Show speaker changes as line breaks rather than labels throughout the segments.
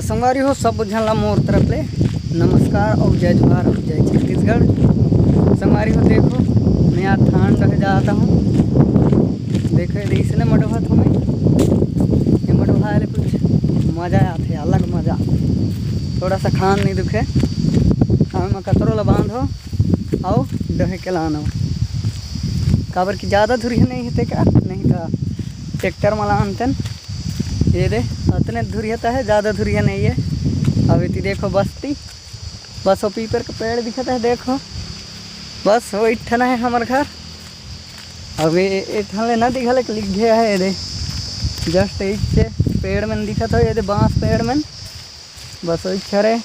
तो संगवारी हो सब बुझला मोर तरफ ले नमस्कार और जय जोहार और जय छत्तीसगढ़। संगवारी हो देखो मैं आज थान रह जाता हूँ। देखो इसने मडवा तुम्हें ये मडवा कुछ मज़ा आते अलग मज़ा, थोड़ा सा खान नहीं दुखे हमें कतरो ला बांधो आओ डहे के लाना काबर की ज़्यादा धुरिया नहीं है क्या नहीं था ट्रैक्टर में लानतन ये दे उतने धुरियता है, ज़्यादा धुरिया नहीं है। अब इतनी देखो बस्ती बस वो पीपर का पेड़ दिखता है देखो बस वो इठना है हमारे घर। अब ये ना दिखा लिख गया है ये दे जस्ट इच्छे पेड़ में दिखा था ये दे बांस पेड़ में बस वो इच्छा रहे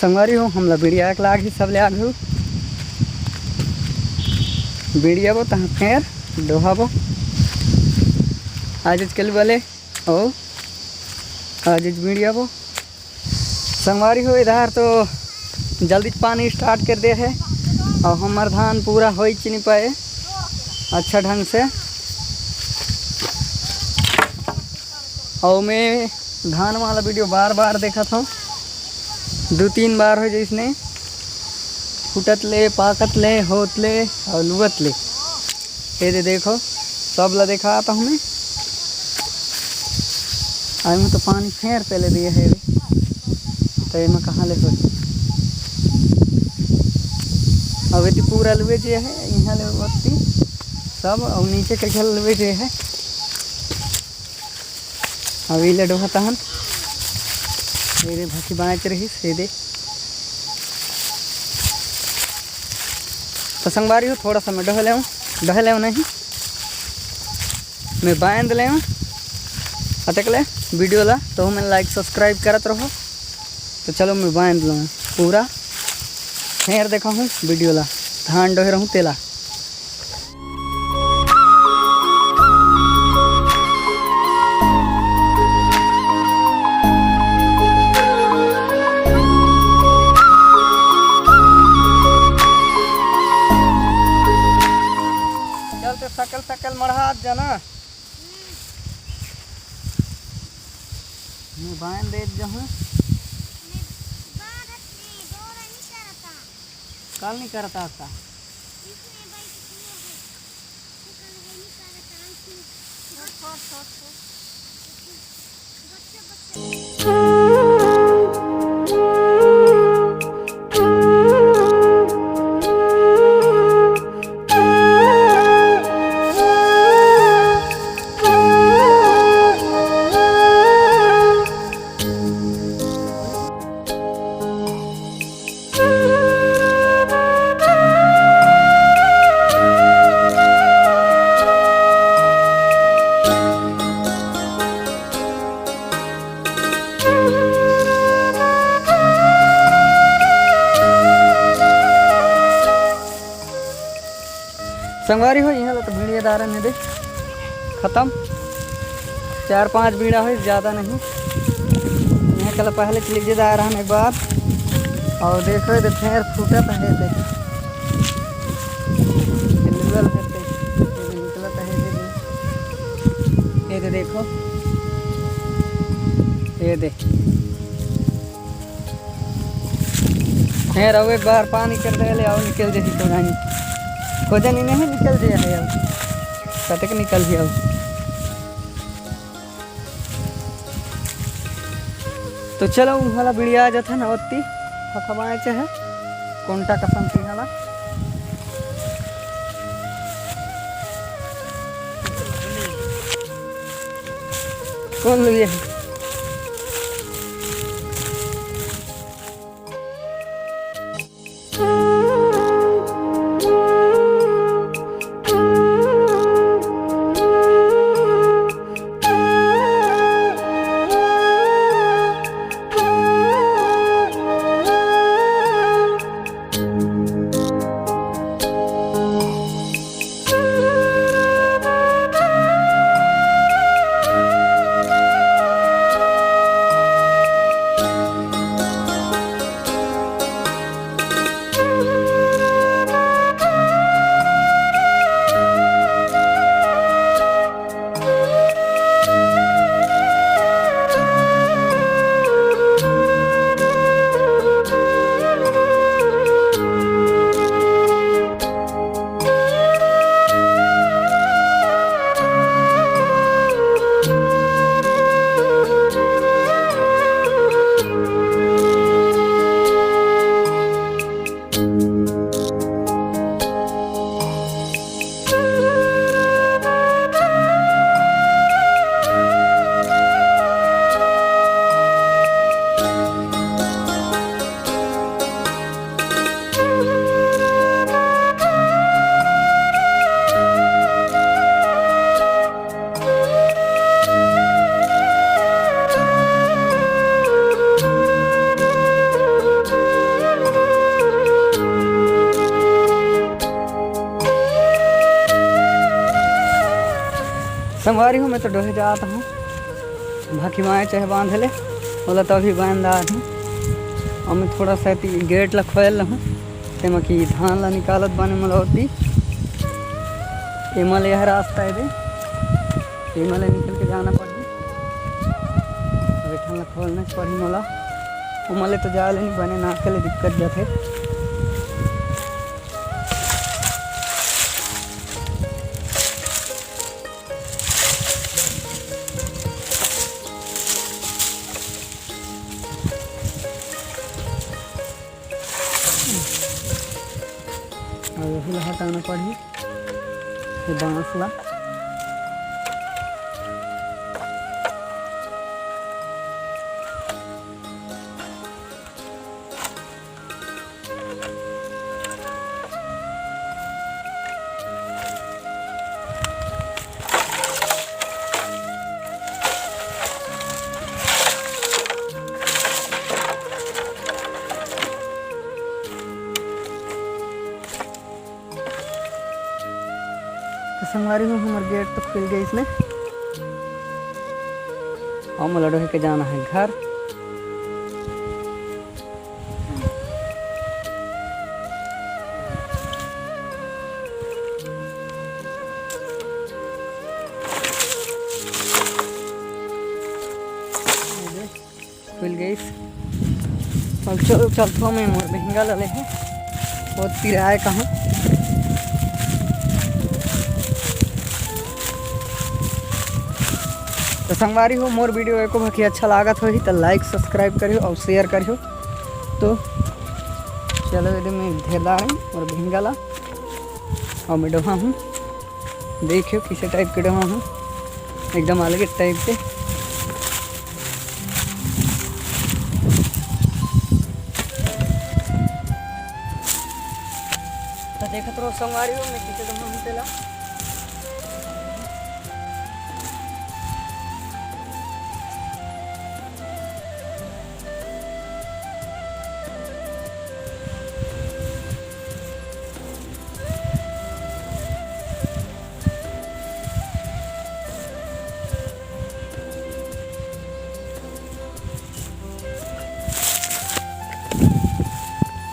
संगवारी हो हमला बिड़िया के लाग ही सब ले आग बिड़िया बो तहाँ फेर डोहाबो आज कल वाले ओ आज मीडिया वो संगवारी हो इधर तो जल्दी पानी स्टार्ट कर दे है और हमार धान पूरा हो ही नहीं पाए अच्छा ढंग से। और मैं धान वाला वीडियो बार बार देखा था 2-3 बार हो जिसने फुटत ले पाकत ले होत ले और लुवत ले ये दे देखो सब ला देखा आता हूँ मैं। आज में तो पानी फेर पहले दिए है तो ये मैं कहाँ ले सोच अब ये पूरा लुए जे है यहाँ ले सब और नीचे के खेल लुए जे है अब ये डोहता हन मेरे भसी बाँच रही सीधे। तो संगवारी हो थोड़ा सा मैं डह ले नहीं मैं बांध ले अटक ले वीडियो ला तो मैंने लाइक सब्सक्राइब करत रहो। तो चलो मैं बांध लूँ पूरा फिर देखा हूँ वीडियो ला धान डोह रहूँ तेला। चलते सकल सकल मढ़ा जाना मैं बांध दे जाऊँ कल नहीं करता आपका संगवारी हो यहाँ तो भीड़िया दारन है दे ख़त्म 4-5 बीड़ा हो ज़्यादा नहीं यहाँ कल पहले चलिए जा रहा एक बार और देखो तो फिर फूटा है ये देखो ये दे फिर अब एक बार पानी कर दे ले आओ निकल जैसी को जानी नहीं निकल दिया है अब कटक निकल गया अब। तो चलो वाला बिड़िया आ जाता ना ओत्ती खबाए चाहे कोंटा कसम थी वाला कौन लिए है संगवारी हूँ मैं तो डोहे जाता हूँ भाकी माए चाहे बांध ले बोला तो अभी बांध आ हूँ और मैं थोड़ा सा गेट ला खोल हूँ तेमा की धान ला निकालत बने मलौती एमल यह रास्ता है दे एमल निकल के जाना पड़ी बैठन ला खोलने पड़ी मोला उमले तो जा नहीं बने ना के लिए दिक्कत जाते और यही हटाना पड़ी ये बांस ला तो संगवारी हूँ हमारे गेट तो खुल गई इसने और मोला डोहे के जाना है घर। खुल गई और चलो चलता मैं मोर महंगा ले है बहुत तिराए कहाँ तो संगवारी हो मोर वीडियो को बाकी अच्छा लागत हो तो लाइक सब्सक्राइब करियो और शेयर करियो। तो चलो यदि मैं धेरदार हूँ और भिंगला और मैं डोहा हूँ देखियो किसी टाइप के डोहा हूँ एकदम अलग टाइप के। तो देखत रहो संगवारी हो मैं किसे डोहा हूँ तेला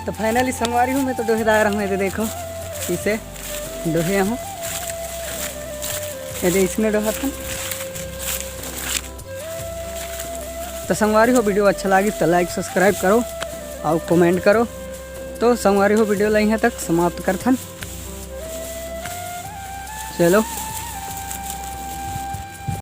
तो फाइनली संगवारी हूँ मैं तो डोहेदार हूँ ये देखो इसे डोहे हूँ ये इसने डोहा था। तो संगवारी हो वीडियो अच्छा लगी तो लाइक सब्सक्राइब करो और कमेंट करो। तो संगवारी हो वीडियो ला यहाँ तक समाप्त करथन चलो।